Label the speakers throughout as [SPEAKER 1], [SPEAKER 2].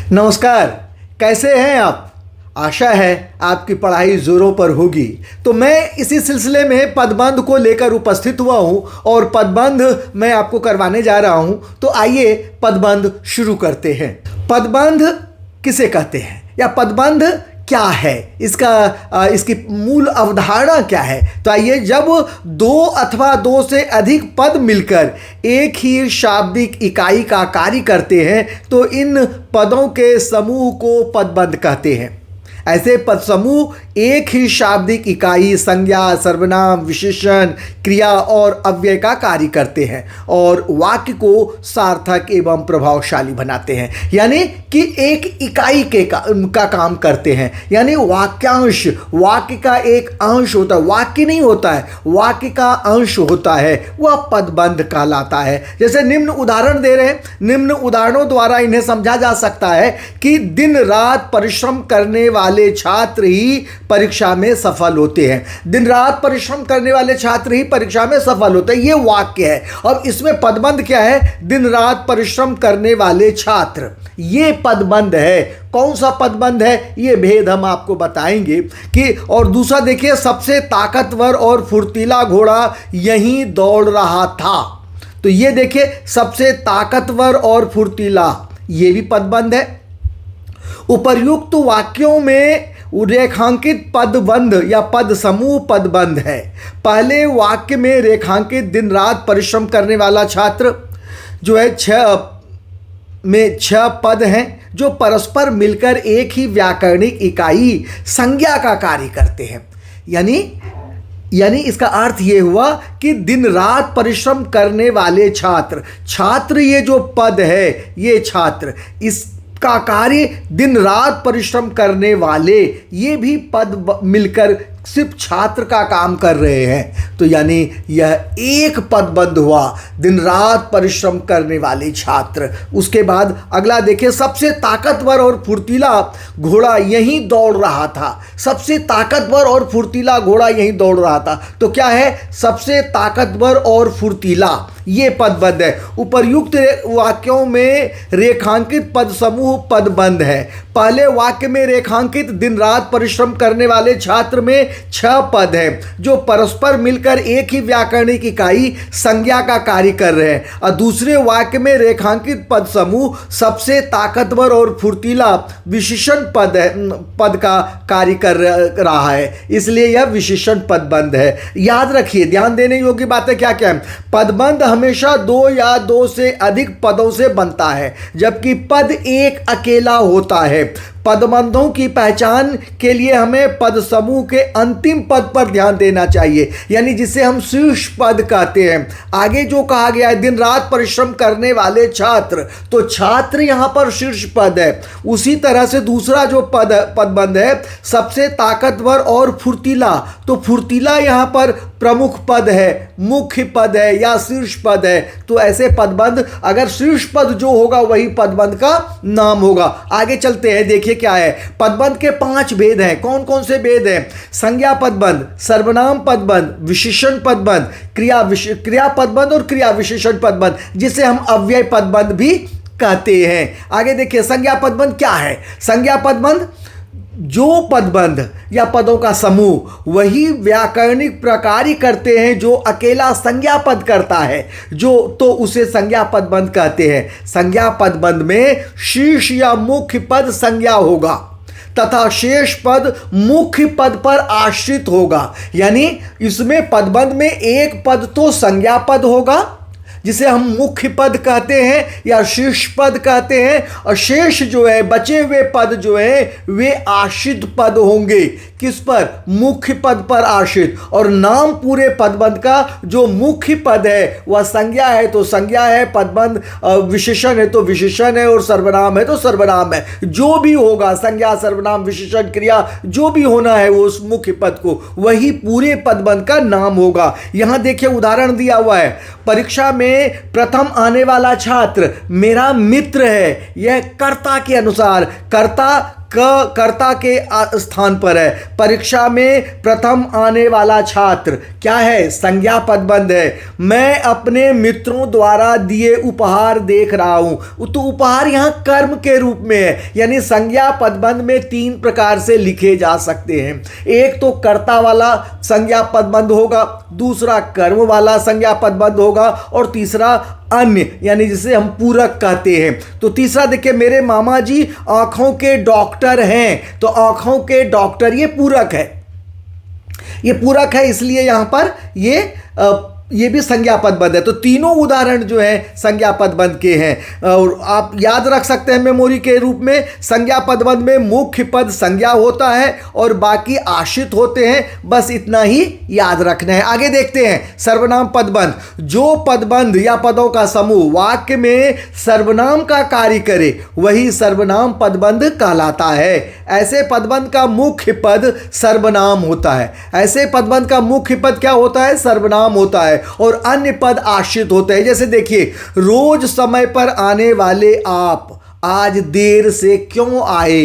[SPEAKER 1] नमस्कार। कैसे हैं आप? आशा है आपकी पढ़ाई ज़ोरों पर होगी। तो मैं इसी सिलसिले में पदबंध को लेकर उपस्थित हुआ हूं और पदबंध मैं आपको करवाने जा रहा हूं। तो आइए पदबंध शुरू करते हैं। पदबंध किसे कहते हैं या पदबंध क्या है, इसकी मूल अवधारणा क्या है? तो आइए, जब दो अथवा दो से अधिक पद मिलकर एक ही शाब्दिक इकाई का कार्य करते हैं तो इन पदों के समूह को पदबंध कहते हैं। ऐसे पद समूह एक ही शाब्दिक इकाई, संज्ञा, सर्वनाम, विशेषण, क्रिया और अव्यय का कार्य करते हैं और वाक्य को सार्थक एवं प्रभावशाली बनाते हैं। यानी कि एक इकाई का काम करते हैं। यानी वाक्यांश, वाक्य का एक अंश होता है, वाक्य नहीं होता है, वाक्य का अंश होता है, वह पदबंध कहलाता है। जैसे निम्न उदाहरण दे रहे हैं, निम्न उदाहरणों द्वारा इन्हें समझा जा सकता है कि दिन रात परिश्रम करने वाले छात्र ही परीक्षा में सफल होते हैं। दिन रात परिश्रम करने वाले छात्र ही परीक्षा में सफल होते हैं, ये वाक्य है। और इसमें पदबंध क्या है? दिन रात परिश्रम करने वाले छात्र, ये पदबंध है। कौन सा पदबंध है, ये भेद हम आपको बताएंगे। कि और दूसरा देखिए, सबसे ताकतवर और फुर्तीला घोड़ा यहीं दौड़ रहा था। तो ये देखिए, सबसे ताकतवर और फुर्तीला, ये भी पदबंध है। उपर्युक्त वाक्यों में रेखांकित पदबंध या पद समूह पदबंध है। पहले वाक्य में रेखांकित दिन रात परिश्रम करने वाला छात्र जो है, छह पद हैं जो परस्पर मिलकर एक ही व्याकरणिक इकाई संज्ञा का कार्य करते हैं। यानी इसका अर्थ ये हुआ कि दिन रात परिश्रम करने वाले छात्र, ये जो पद है, ये छात्र, इसका कार्य दिन रात परिश्रम करने वाले, ये भी पद मिलकर सिर्फ छात्र का काम कर रहे हैं। तो यानी यह एक पदबंध हुआ, दिन रात परिश्रम करने वाले छात्र। उसके बाद अगला देखिए, सबसे ताकतवर और फुर्तीला घोड़ा यहीं दौड़ रहा था। सबसे ताकतवर और फुर्तीला घोड़ा यहीं दौड़ रहा था। तो क्या है? सबसे ताकतवर और फुर्तीला, ये पदबंध है। उपर्युक्त वाक्यों में रेखांकित पद समूह पदबंध है। पहले वाक्य में रेखांकित दिन रात परिश्रम करने वाले छात्र में 6 पद हैं जो परस्पर मिलकर एक ही व्याकरणिक इकाई संज्ञा का कार्य कर रहे हैं। और दूसरे वाक्य में रेखांकित पद समूह सबसे ताकतवर और फुर्तीला विशेषण पद का कार्य कर रहा है, इसलिए यह विशेषण पदबंध है। याद रखिए, ध्यान देने योग्य बातें क्या क्या है। पदबंध हमेशा दो या दो से अधिक पदों से बनता है, जबकि पद एक अकेला होता है। पदबंधों की पहचान के लिए हमें पद समूह के अंतिम पद पर ध्यान देना चाहिए, यानी जिसे हम शीर्ष पद कहते हैं। आगे जो कहा गया है, दिन रात परिश्रम करने वाले छात्र, तो छात्र यहाँ पर शीर्ष पद है। उसी तरह से दूसरा जो पदबंध है, सबसे ताकतवर और फुर्तीला, तो फुर्तीला यहाँ पर प्रमुख पद है, मुख्य पद है या शीर्ष पद है। तो ऐसे पदबंध, अगर शीर्ष पद जो होगा वही पदबंध का नाम होगा। आगे चलते हैं, देखिए क्या है। पदबंध के 5 भेद हैं। कौन कौन से भेद हैं? संज्ञा पदबंध, सर्वनाम पदबंध, विशेषण पदबंध, क्रिया पदबंध और क्रिया विशेषण पदबंध, जिसे हम अव्यय पदबंध भी कहते हैं। आगे देखिए, संज्ञा पदबंध क्या है? संज्ञा पदबंध, जो पदबंध या पदों का समूह वही व्याकरणिक प्रकार करते हैं जो अकेला संज्ञा पद करता है, तो उसे संज्ञा पदबंध कहते हैं। संज्ञा पदबंध में शीर्ष या मुख्य पद संज्ञा होगा तथा शेष पद मुख्य पद पर आश्रित होगा। यानी इसमें पदबंध में एक पद तो संज्ञा पद होगा जिसे हम मुख्य पद कहते हैं या शीर्ष पद कहते हैं, और शेष जो है, बचे हुए पद जो है, वे आश्रित पद होंगे। किस पर? मुख्य पद पर आश्रित। और नाम पूरे पदबंध का जो मुख्य पद है वह संज्ञा है तो संज्ञा है, पदबंध विशेषण है तो विशेषण है, और सर्वनाम है तो सर्वनाम है। जो भी होगा, संज्ञा, सर्वनाम, विशेषण, क्रिया, जो भी होना है वो उस मुख्य पद को, वही पूरे पदबंध का नाम होगा। यहां देखिए उदाहरण दिया हुआ है। परीक्षा में प्रथम आने वाला छात्र मेरा मित्र है। यह कर्ता के अनुसार, कर्ता कर्ता के स्थान पर है। परीक्षा में प्रथम आने वाला छात्र क्या है? संज्ञा पदबंध है। मैं अपने मित्रों द्वारा दिए उपहार देख रहा हूं, तो उपहार यहां कर्म के रूप में है, यानी संज्ञा पदबंध में 3 प्रकार से लिखे जा सकते हैं। एक तो कर्ता वाला संज्ञा पदबंध होगा, दूसरा कर्म वाला संज्ञा पदबंध होगा, और तीसरा अन्य, यानी जिसे हम पूरक कहते हैं। तो तीसरा देखिए, मेरे मामा जी आंखों के डॉक्टर हैं, तो आंखों के डॉक्टर ये पूरक है, ये पूरक है, इसलिए यहां पर ये भी संज्ञा पदबंध है। तो तीनों उदाहरण जो है संज्ञा पदबंध के हैं, और आप याद रख सकते हैं मेमोरी के रूप में, संज्ञा पदबंध में मुख्य पद संज्ञा होता है और बाकी आश्रित होते हैं, बस इतना ही याद रखना है। आगे देखते हैं सर्वनाम पदबंध। जो पदबंध या पदों का समूह वाक्य में सर्वनाम का कार्य करे वही सर्वनाम पदबंध कहलाता है। ऐसे पदबंध का मुख्य पद सर्वनाम होता है। ऐसे पदबंध का मुख्य पद क्या होता है? सर्वनाम होता है, और अन्य पद आश्रित होते हैं। जैसे देखिए, रोज समय पर आने वाले आप आज देर से क्यों आए,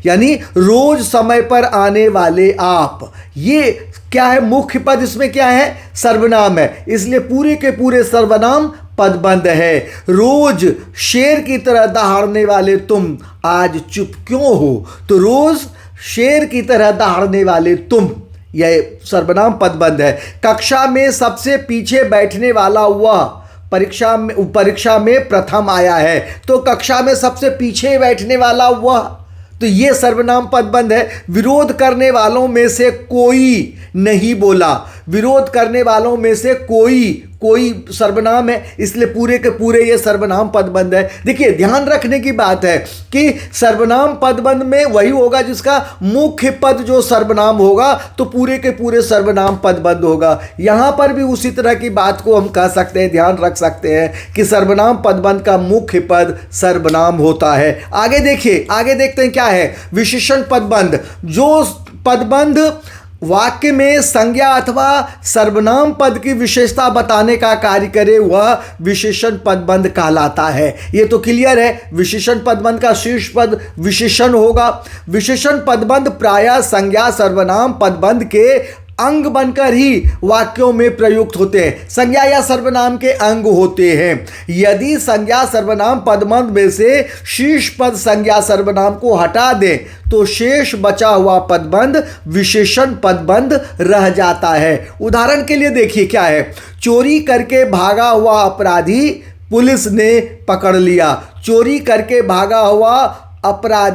[SPEAKER 1] यानी रोज समय पर आने वाले आप, ये क्या है? मुख्य पद इसमें क्या है? सर्वनाम है, इसलिए पूरे के पूरे सर्वनाम पदबंध है। रोज शेर की तरह दहाड़ने वाले तुम आज चुप क्यों हो, तो रोज शेर की तरह दहाड़ने वाले तुम, यह सर्वनाम पदबंध है। कक्षा में सबसे पीछे बैठने वाला वह परीक्षा में प्रथम आया है, तो कक्षा में सबसे पीछे बैठने वाला वह, तो ये सर्वनाम पदबंध है। विरोध करने वालों में से कोई नहीं बोला, विरोध करने वालों में से कोई सर्वनाम है, इसलिए पूरे के पूरे ये सर्वनाम पदबंध है। देखिए, ध्यान रखने की बात है कि सर्वनाम पदबंध में वही होगा जिसका मुख्य पद जो सर्वनाम होगा, तो पूरे के पूरे सर्वनाम पदबंध होगा। यहां पर भी उसी तरह की बात को हम कह सकते हैं, ध्यान रख सकते हैं कि सर्वनाम पदबंध का मुख्य पद सर्वनाम होता है। आगे देखिए, आगे देखते हैं क्या है विशेषण पदबंध। जो पदबंध वाक्य में संज्ञा अथवा सर्वनाम पद की विशेषता बताने का कार्य करे वह विशेषण पदबंध कहलाता है। ये तो क्लियर है, विशेषण पदबंध का शीर्ष पद विशेषण होगा। विशेषण पदबंध प्रायः संज्ञा सर्वनाम पदबंध के अंग बनकर ही वाक्यों में प्रयुक्त होते हैं। संज्ञा या सर्वनाम के अंग होते हैं। यदि संज्ञा सर्वनाम पदबंध में से शीर्ष पद संज्ञा सर्वनाम को हटा दें तो शेष बचा हुआ पदबंध विशेषण पदबंध रह जाता है। उदाहरण के लिए देखिए क्या है, चोरी करके भागा हुआ अपराधी पुलिस ने पकड़ लिया। चोरी करके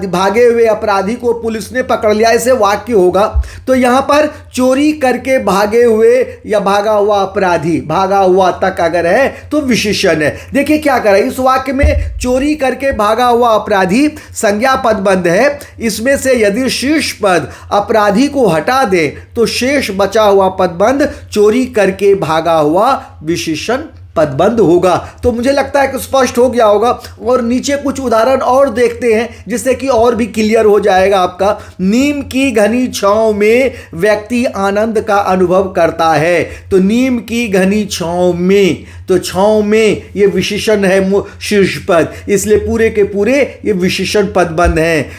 [SPEAKER 1] भागे हुए अपराधी को पुलिस ने पकड़ लिया, ऐसे वाक्य होगा। तो यहां पर चोरी करके भागे हुए या भागा हुआ अपराधी, भागा हुआ तक अगर है तो विशेषण है। देखिए क्या कर रहा है इस वाक्य में, चोरी करके भागा हुआ अपराधी संज्ञा पदबंध है। इसमें से यदि शीर्ष पद अपराधी को हटा दे तो शेष बचा हुआ पदबंध चोरी करके भागा हुआ विशेषण पदबंध होगा। तो मुझे लगता है कि स्पष्ट हो गया होगा, और नीचे कुछ उदाहरण और देखते हैं जिससे कि और भी क्लियर हो जाएगा आपका। नीम की घनी छांव में व्यक्ति आनंद का अनुभव करता है, तो नीम की घनी छांव में, तो छांव में ये विशेषण है शीर्ष पद, इसलिए पूरे के पूरे ये विशेषण पदबंध हैं।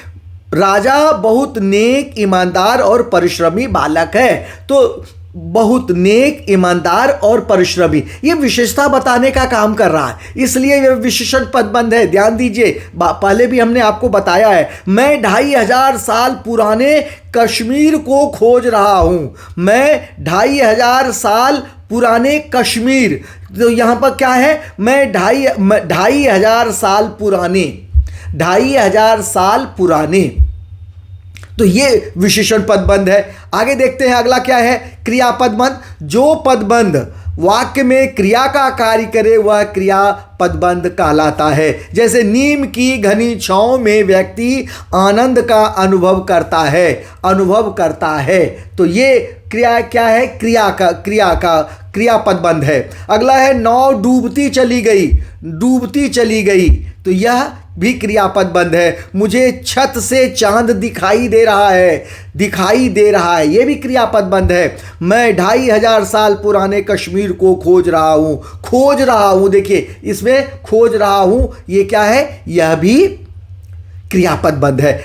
[SPEAKER 1] राजा बहुत नेक, ईमानदार और परिश्रमी बालक है, तो बहुत नेक, ईमानदार और परिश्रमी, ये विशेषता बताने का काम कर रहा है, इसलिए यह विशेषण पदबंध है। ध्यान दीजिए, पहले भी हमने आपको बताया है, मैं 2500 साल पुराने कश्मीर को खोज रहा हूं। मैं 2500 साल पुराने कश्मीर, तो यहां पर क्या है, मैं 2500 साल पुराने, 2500 साल पुराने, तो ये विशेषण पदबंध है। आगे देखते हैं अगला क्या है, क्रिया पदबंध। जो पदबंध वाक्य में क्रिया का कार्य करे वह क्रिया पदबंध कहलाता है। जैसे नीम की घनी छांव में व्यक्ति आनंद का अनुभव करता है, तो ये क्रिया क्या है, क्रिया पदबंध है। अगला है नाव डूबती चली गई, तो यह भी क्रियापद बंद है। मुझे छत से चांद दिखाई दे रहा है, ये भी क्रियापद बंद है। मैं 2500 साल पुराने कश्मीर को खोज रहा हूं, देखिए इसमें खोज रहा हूं, ये क्या है, यह भी क्रियापद बंद है।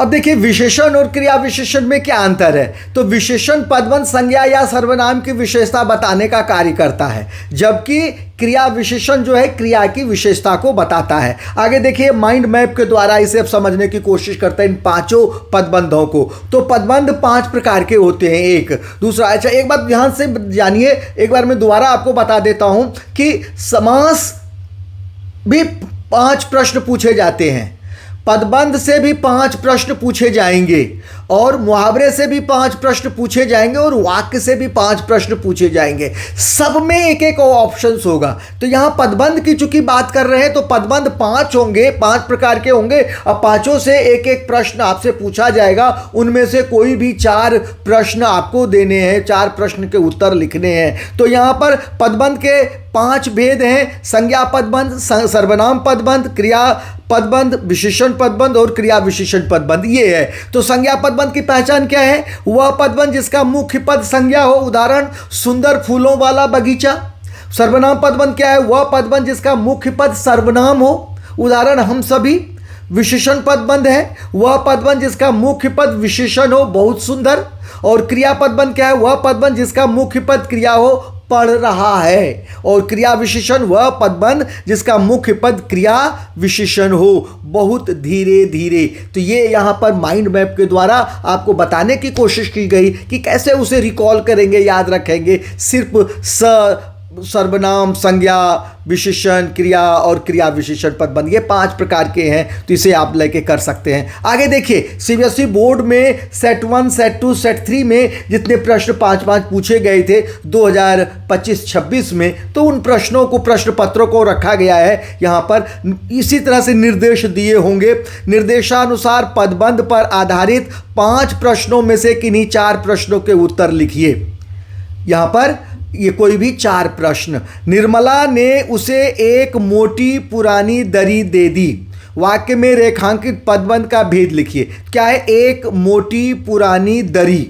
[SPEAKER 1] अब देखिए विशेषण और क्रिया विशेषण में क्या अंतर है। तो विशेषण पदबंध संज्ञा या सर्वनाम की विशेषता बताने का कार्य करता है, जबकि क्रिया विशेषण जो है क्रिया की विशेषता को बताता है। आगे देखिए माइंड मैप के द्वारा इसे अब समझने की कोशिश करते हैं इन पांचों पदबंधों को। तो पदबंध 5 प्रकार के होते हैं। एक दूसरा, अच्छा एक बात ध्यान से जानिए, एक बार मैं दोबारा आपको बता देता हूं कि समास भी 5 प्रश्न पूछे जाते हैं, पदबंध से भी 5 प्रश्न पूछे जाएंगे, और मुहावरे से भी 5 प्रश्न पूछे जाएंगे, और वाक्य से भी 5 प्रश्न पूछे जाएंगे। सब में एक एक ऑप्शंस होगा। तो यहाँ पदबंध की चूंकि बात कर रहे हैं तो पदबंध 5 होंगे, 5 प्रकार के होंगे, और पांचों से एक एक प्रश्न आपसे पूछा जाएगा। उनमें से कोई भी 4 प्रश्न आपको देने हैं, 4 प्रश्न के उत्तर लिखने हैं। तो यहाँ पर पदबंध के 5 भेद हैं: संज्ञा पदबंध, सर्वनाम पदबंध, क्रिया पदबंध, विशेषण पदबंध और क्रिया विशेषण पदबंध। ये है। तो संज्ञा पदबंध की पहचान क्या है? वह पदबंध जिसका मुख्य पद संज्ञा हो, उदाहरण सुंदर फूलों वाला बगीचा। सर्वनाम पदबंध क्या है? वह पदबंध जिसका मुख्य पद सर्वनाम हो, उदाहरण हम सभी। विशेषण पदबंध है वह पदबंध जिसका मुख्य पद विशेषण हो, बहुत सुंदर। और क्रिया पदबंध क्या है? वह पदबंध जिसका मुख्य पद क्रिया हो, पढ़ रहा है। और क्रिया विशेषण वह पदबंध जिसका मुख्य पद क्रिया विशेषण हो, बहुत धीरे धीरे। तो ये यहाँ पर माइंड मैप के द्वारा आपको बताने की कोशिश की गई कि कैसे उसे रिकॉल करेंगे, याद रखेंगे। सिर्फ सर्वनाम, संज्ञा, विशेषण, क्रिया और क्रिया विशेषण पदबंध, ये 5 प्रकार के हैं। तो इसे आप लेके कर सकते हैं। आगे देखिए सीबीएसई बोर्ड में सेट 1, सेट 2, सेट 3 में जितने प्रश्न 5-5 पूछे गए थे 2025-26 में, तो उन प्रश्नों को, प्रश्न पत्रों को रखा गया है यहाँ पर। इसी तरह से निर्देश दिए होंगे। निर्देशानुसार पदबंध पर आधारित 5 प्रश्नों में से किन्हीं 4 प्रश्नों के उत्तर लिखिए। यहाँ पर ये कोई भी 4 प्रश्न। निर्मला ने उसे एक मोटी पुरानी दरी दे दी। वाक्य में रेखांकित पदबंध का भेद लिखिए। क्या है एक मोटी पुरानी दरी?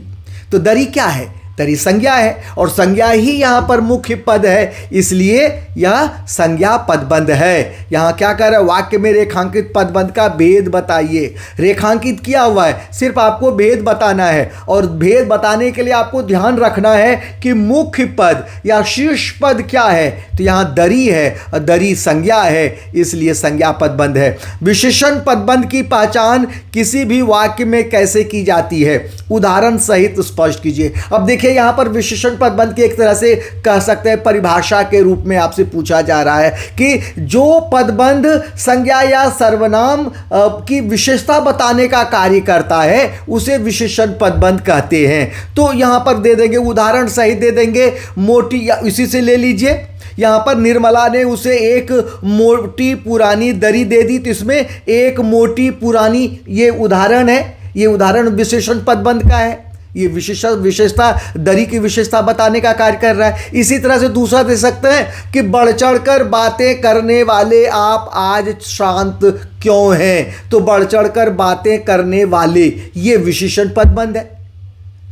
[SPEAKER 1] तो दरी क्या है? दरी संज्ञा है, और संज्ञा ही यहाँ पर मुख्य पद है, इसलिए यह संज्ञा पदबंध है। यहाँ क्या कर रहा है? वाक्य में रेखांकित पदबंध का भेद बताइए। रेखांकित किया हुआ है, सिर्फ आपको भेद बताना है। और भेद बताने के लिए आपको ध्यान रखना है कि मुख्य पद या शीर्ष पद क्या है। तो यहाँ दरी है, और दरी संज्ञा है, इसलिए संज्ञा पदबंध है। विशेषण पदबंध की पहचान किसी भी वाक्य में कैसे की जाती है? उदाहरण सहित स्पष्ट कीजिए। अब देखिए यहां पर विशेषण पदबंध की एक तरह से कह सकते हैं परिभाषा के रूप में आपसे पूछा जा रहा है कि जो पदबंध संज्ञा या सर्वनाम की विशेषता बताने का कार्य करता है उसे विशेषण पदबंध कहते हैं। तो यहां पर दे देंगे, उदाहरण सहित दे देंगे। मोटी, या इसी से ले लीजिए। यहाँ पर निर्मला ने उसे एक मोटी पुरानी दरी दे दी, तो इसमें एक मोटी पुरानी, ये उदाहरण है। ये उदाहरण विशेषण पदबंध का है। ये विशेषता दरी की विशेषता बताने का कार्य कर रहा है। इसी तरह से दूसरा दे सकते हैं कि बढ़ चढ़कर बातें करने वाले आप आज शांत क्यों हैं? तो बढ़ चढ़कर बातें करने वाले, ये विशेषण पदबंध है,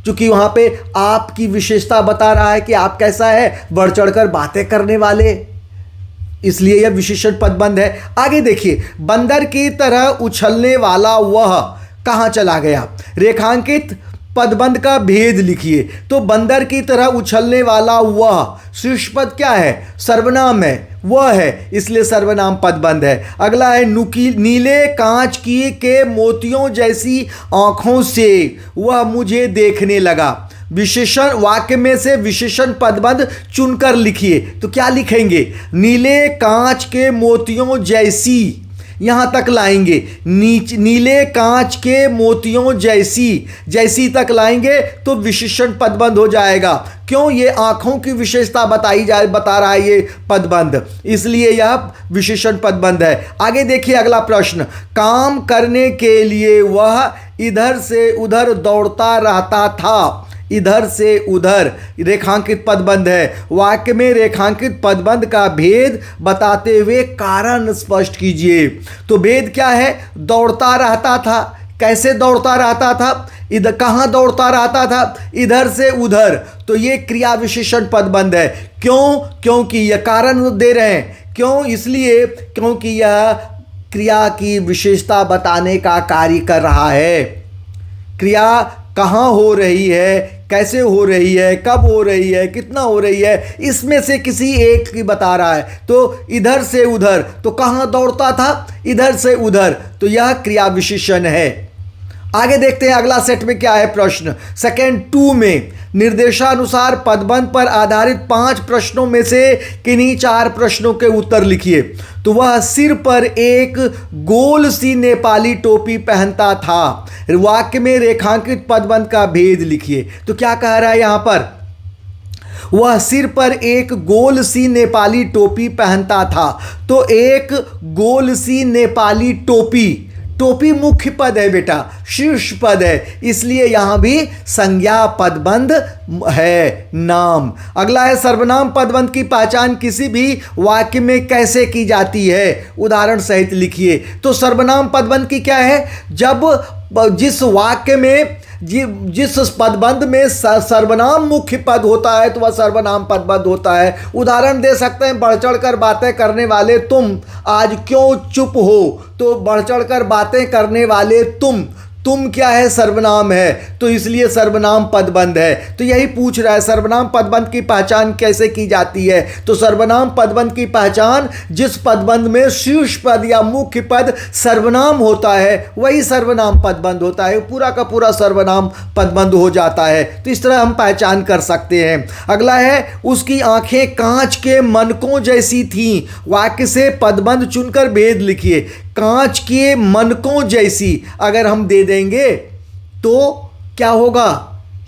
[SPEAKER 1] क्योंकि वहां पे आपकी विशेषता बता रहा है कि आप कैसा है, बढ़ चढ़कर बातें करने वाले, इसलिए यह विशेषण पदबंध है। आगे देखिए, बंदर की तरह उछलने वाला वह कहां चला गया? रेखांकित पदबंध का भेद लिखिए। तो बंदर की तरह उछलने वाला वह, शीर्ष पद क्या है? सर्वनाम है, वह है, इसलिए सर्वनाम पदबंध है। अगला है नीले कांच की के मोतियों जैसी आंखों से वह मुझे देखने लगा। विशेषण, वाक्य में से विशेषण पदबंध चुनकर लिखिए। तो क्या लिखेंगे? नीले कांच के मोतियों जैसी, यहां तक लाएंगे। नीले कांच के मोतियों जैसी, जैसी तक लाएंगे तो विशेषण पदबंध हो जाएगा। क्यों? ये आंखों की विशेषता बता रहा है ये पदबंध, इसलिए यह विशेषण पदबंध है। आगे देखिए अगला प्रश्न। काम करने के लिए वह इधर से उधर दौड़ता रहता था। इधर से उधर रेखांकित पदबंध है। वाक्य में रेखांकित पदबंध का भेद बताते हुए कारण स्पष्ट कीजिए। तो भेद क्या है? दौड़ता रहता था। कैसे दौड़ता रहता था? इधर, कहाँ दौड़ता रहता था? इधर से उधर। तो ये क्रिया विशेषण पदबंध है। क्यों? क्योंकि यह कारण दे रहे हैं। क्यों? इसलिए क्योंकि यह क्रिया की विशेषता बताने का कार्य कर रहा है। क्रिया कहाँ हो रही है, कैसे हो रही है, कब हो रही है, कितना हो रही है, इसमें से किसी एक की बता रहा है। तो इधर से उधर, तो कहाँ दौड़ता था, इधर से उधर, तो यह क्रिया विशेषण है। आगे देखते हैं अगला सेट में क्या है प्रश्न। सेकंड 2 में निर्देशानुसार पदबंध पर आधारित 5 प्रश्नों में से किन्हीं 4 प्रश्नों के उत्तर लिखिए। तो वह सिर पर एक गोल सी नेपाली टोपी पहनता था। वाक्य में रेखांकित पदबंध का भेद लिखिए। तो क्या कह रहा है यहां पर, वह सिर पर एक गोल सी नेपाली टोपी पहनता था। तो एक गोल सी नेपाली टोपी, टोपी मुख्य पद है बेटा, शीर्ष पद है, इसलिए यहां भी संज्ञा पदबंध है, नाम। अगला है सर्वनाम पदबंध की पहचान किसी भी वाक्य में कैसे की जाती है, उदाहरण सहित लिखिए। तो सर्वनाम पदबंध की क्या है, जब जिस वाक्य में जिस पदबंध में सर्वनाम मुख्य पद होता है तो वह सर्वनाम पदबंध होता है। उदाहरण दे सकते हैं, बढ़ चढ़ कर बातें करने वाले तुम आज क्यों चुप हो। तो बढ़ चढ़ कर बातें करने वाले तुम क्या है, सर्वनाम है, तो इसलिए सर्वनाम पदबंध है। तो यही पूछ रहा है सर्वनाम पदबंध की पहचान कैसे की जाती है। तो सर्वनाम पदबंध की पहचान जिस पदबंध में शीर्ष पद या मुख्य पद सर्वनाम होता है वही सर्वनाम पदबंध होता है, पूरा का पूरा सर्वनाम पदबंध हो जाता है। तो इस तरह हम पहचान कर सकते हैं। अगला है उसकी आंखें कांच के मनकों जैसी थीं। वाक्य से पदबंध चुनकर भेद लिखिए। कांच के मनकों जैसी अगर हम दे देंगे तो क्या होगा,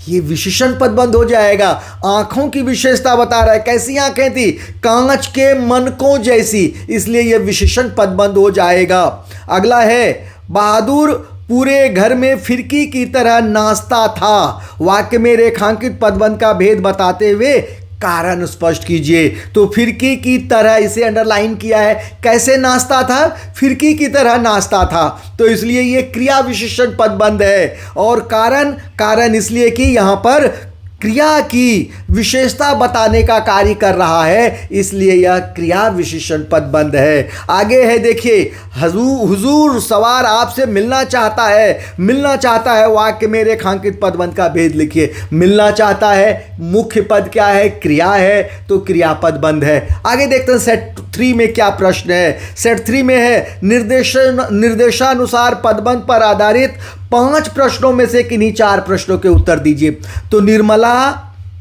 [SPEAKER 1] ये विशेषण पदबंध हो जाएगा। आंखों की विशेषता बता रहा है, कैसी आंखें थी, कांच के मनकों जैसी, इसलिए यह विशेषण पदबंध हो जाएगा। अगला है बहादुर पूरे घर में फिरकी की तरह नाचता था। वाक्य में रेखांकित पदबंध का भेद बताते हुए कारण स्पष्ट कीजिए। तो फिरकी की तरह, इसे अंडरलाइन किया है, कैसे नाचता था, फिरकी की तरह नाचता था, तो इसलिए ये क्रिया विशेषण पदबंध है। और कारण इसलिए कि यहां पर क्रिया की विशेषता बताने का कार्य कर रहा है, इसलिए यह क्रिया विशेषण पदबंध है। आगे है देखिए, हुजूर सवार आपसे मिलना चाहता है। वाक्य में रेखांकित पदबंध का भेद लिखिए। मिलना चाहता है, मुख्य पद क्या है, क्रिया है, तो क्रिया पदबंध है। आगे देखते हैं सेट 3 में क्या प्रश्न है। सेट 3 में है निर्देशानुसार पदबंध पर आधारित 5 प्रश्नों में से किन्हीं 4 प्रश्नों के उत्तर दीजिए। तो निर्मला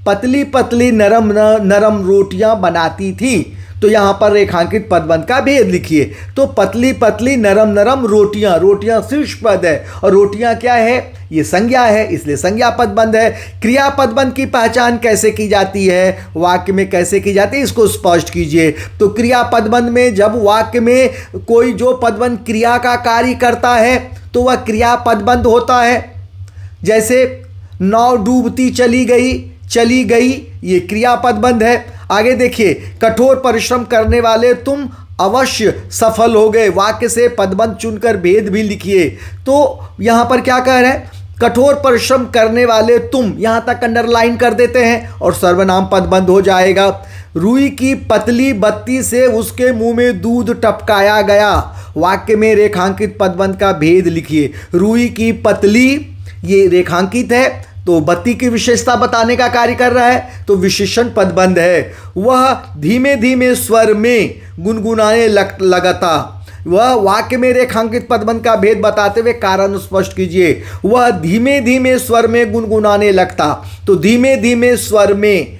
[SPEAKER 1] पतली पतली नरम नरम रोटियां बनाती थी। तो यहां पर रेखांकित पदबंध का भेद लिखिए। तो पतली पतली नरम नरम रोटियां शीर्ष पद है, और रोटियां क्या है, ये संज्ञा है, इसलिए संज्ञा पदबंध है। क्रिया पदबंध की पहचान कैसे की जाती है, वाक्य में कैसे की जाती है, इसको स्पष्ट कीजिए। तो क्रिया पदबंध में जब वाक्य में कोई जो पदबंध क्रिया का कार्य करता है तो वह क्रिया पदबंध होता है। जैसे नाव डूबती चली गई, ये क्रिया पदबंध है। आगे देखिए, कठोर परिश्रम करने वाले तुम अवश्य सफल हो गए। वाक्य से पदबंध चुनकर भेद भी लिखिए। तो यहां पर क्या कह रहे हैं, कठोर परिश्रम करने वाले तुम, यहां तक अंडरलाइन कर देते हैं और सर्वनाम पदबंध हो जाएगा। रुई की पतली बत्ती से उसके मुंह में दूध टपकाया गया। वाक्य में रेखांकित पदबंध का भेद लिखिए। रुई की पतली, ये रेखांकित है, तो बत्ती की विशेषता बताने का कार्य कर रहा है, तो विशेषण पदबंध है। वह धीमे धीमे स्वर में गुनगुनाने लगता। वह वाक्य में रेखांकित पदबंध का भेद बताते हुए कारण स्पष्ट कीजिए। वह धीमे धीमे स्वर में गुनगुनाने लगता। तो धीमे धीमे स्वर में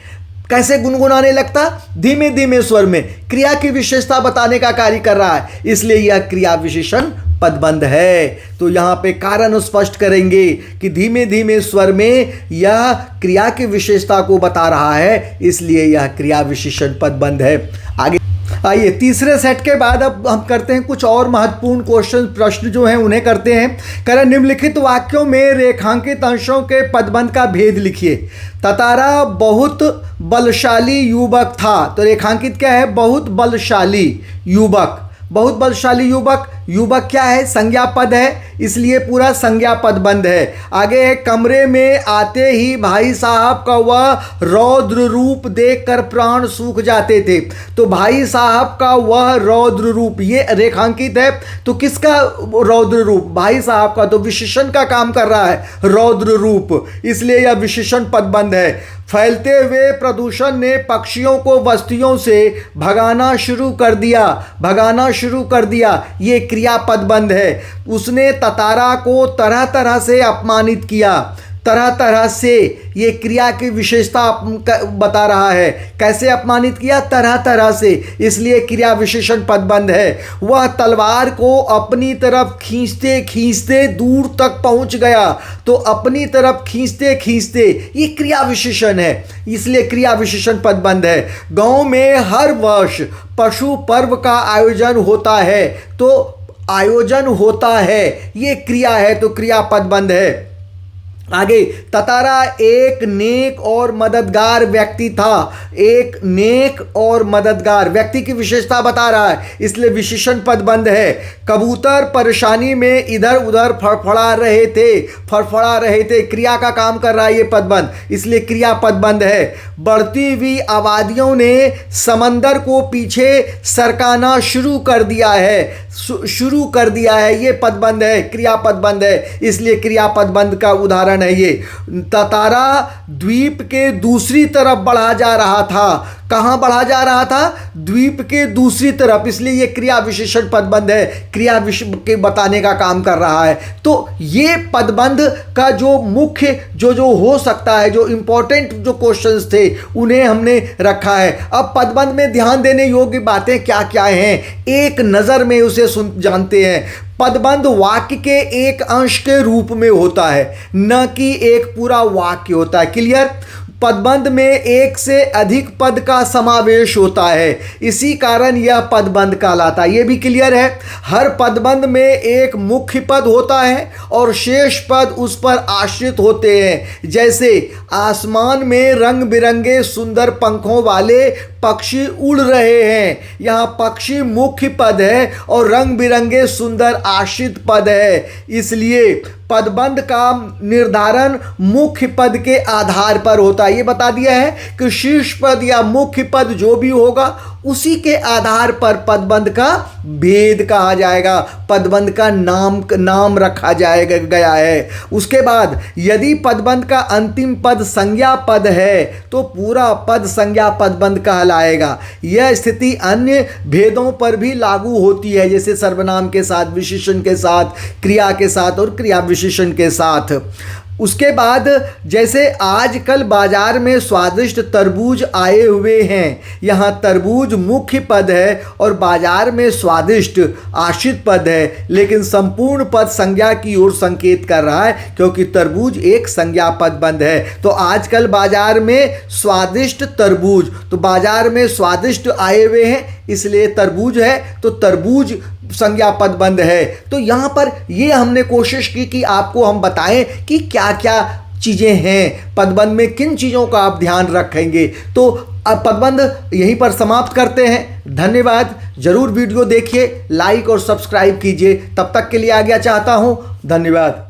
[SPEAKER 1] कैसे गुनगुनाने लगता, धीमे धीमे स्वर में, क्रिया की विशेषता बताने का कार्य कर रहा है, इसलिए यह क्रिया विशेषण पदबंध है। तो यहां पे कारण स्पष्ट करेंगे कि धीमे धीमे स्वर में यह क्रिया की विशेषता को बता रहा है, इसलिए यह क्रिया विशेषण पदबंध है। आगे आइए तीसरे सेट के बाद अब हम करते हैं कुछ और महत्वपूर्ण प्रश्न जो हैं उन्हें करते हैं। करें, निम्नलिखित वाक्यों में रेखांकित अंशों के पदबंध का भेद लिखिए। ततारा बहुत बलशाली युवक था। तो रेखांकित क्या है, बहुत बलशाली युवक। बहुत बलशाली युवक, युवक क्या है, संज्ञा पद है, इसलिए पूरा संज्ञा पद बंद है। आगे है, कमरे में आते ही भाई साहब का वह रौद्र रूप देखकर प्राण सूख जाते थे। तो भाई साहब का वह रौद्र रूप, ये रेखांकित है, तो किसका रौद्र रूप, भाई साहब का, तो विशेषण का काम कर रहा है रौद्र रूप, इसलिए यह विशेषण पद बंद है। फैलते हुए प्रदूषण ने पक्षियों को बस्तियों से भगाना शुरू कर दिया, भगाना शुरू कर दिया, ये क्रियापद बंद है। उसने ततारा को तरह तरह से अपमानित किया, तरह तरह से, ये क्रिया की विशेषता बता रहा है। कैसे अपमानित किया, तरह तरह से, इसलिए क्रिया विशेषण पद बंद है। वह तलवार को अपनी तरफ खींचते खींचते दूर तक पहुंच गया, तो अपनी तरफ खींचते खींचते, ये क्रिया विशेषण है, इसलिए क्रिया विशेषण पद बंद है। गांव में हर वर्ष पशु पर्व का आयोजन होता है, तो आयोजन होता है, ये क्रिया है, तो क्रिया पद बंद है। आगे, ततारा एक नेक और मददगार व्यक्ति था, एक नेक और मददगार व्यक्ति की विशेषता बता रहा है, इसलिए विशेषण पद बंद है। कबूतर परेशानी में इधर उधर फड़फड़ा रहे थे, फड़फड़ा रहे थे, क्रिया का काम कर रहा है, ये पद बंद, इसलिए क्रिया पद बंद है। बढ़ती हुई आबादियों ने समंदर को पीछे सरकाना शुरू कर दिया है, शुरू कर दिया है, ये पद बंद है, क्रिया पद बंद है, इसलिए क्रिया पद बंद का उदाहरण है ये। ततारा द्वीप के दूसरी तरफ बढ़ा जा रहा था, कहां बढ़ा जा रहा था, द्वीप के दूसरी तरफ, इसलिए ये क्रिया विशेषण पदबंध है, क्रिया के बताने का काम कर रहा है। तो ये पदबंध का जो मुख्य जो हो सकता है, जो इंपॉर्टेंट जो क्वेश्चंस थे उन्हें हमने रखा है। अब पदबंध में ध्यान देने योग्य बातें क्या क्या हैं, एक नज़र में उसे जानते हैं। पदबंध वाक्य के एक अंश के रूप में होता है, न कि एक पूरा वाक्य होता है। क्लियर? पदबंध में एक से अधिक पद का समावेश होता है, इसी कारण यह पदबंध कहलाता है। यह भी क्लियर है। हर पदबंध में एक मुख्य पद होता है और शेष पद उस पर आश्रित होते हैं। जैसे आसमान में रंग बिरंगे सुंदर पंखों वाले पक्षी उड़ रहे हैं, यहाँ पक्षी मुख्य पद है और रंग बिरंगे सुंदर आश्रित पद है। इसलिए पदबंध का निर्धारण मुख्य पद के आधार पर होता है। ये बता दिया है कि शीर्ष पद या मुख्य पद जो भी होगा उसी के आधार पर पदबंध का भेद कहा जाएगा, पदबंध का नाम रखा जाएगा गया है। उसके बाद यदि पदबंध का अंतिम पद संज्ञा पद है तो पूरा पद संज्ञा पदबंध कहलाएगा। यह स्थिति अन्य भेदों पर भी लागू होती है, जैसे सर्वनाम के साथ, विशेषण के साथ, क्रिया के साथ और क्रिया विशेषण के साथ। उसके बाद जैसे आजकल बाजार में स्वादिष्ट तरबूज आए हुए हैं, यहाँ तरबूज मुख्य पद है और बाजार में स्वादिष्ट आश्रित पद है, लेकिन संपूर्ण पद संज्ञा की ओर संकेत कर रहा है क्योंकि तरबूज एक संज्ञा पदबंध है। तो आजकल बाजार में स्वादिष्ट तरबूज, तो बाजार में स्वादिष्ट आए हुए हैं इसलिए तरबूज है, तो तरबूज संज्ञा पदबंध है। तो यहाँ पर ये हमने कोशिश की कि आपको हम बताएं कि क्या क्या चीज़ें हैं पदबंध में, किन चीज़ों का आप ध्यान रखेंगे। तो अब पदबंध यहीं पर समाप्त करते हैं। धन्यवाद। जरूर वीडियो देखिए, लाइक और सब्सक्राइब कीजिए। तब तक के लिए आज्ञा चाहता हूँ। धन्यवाद।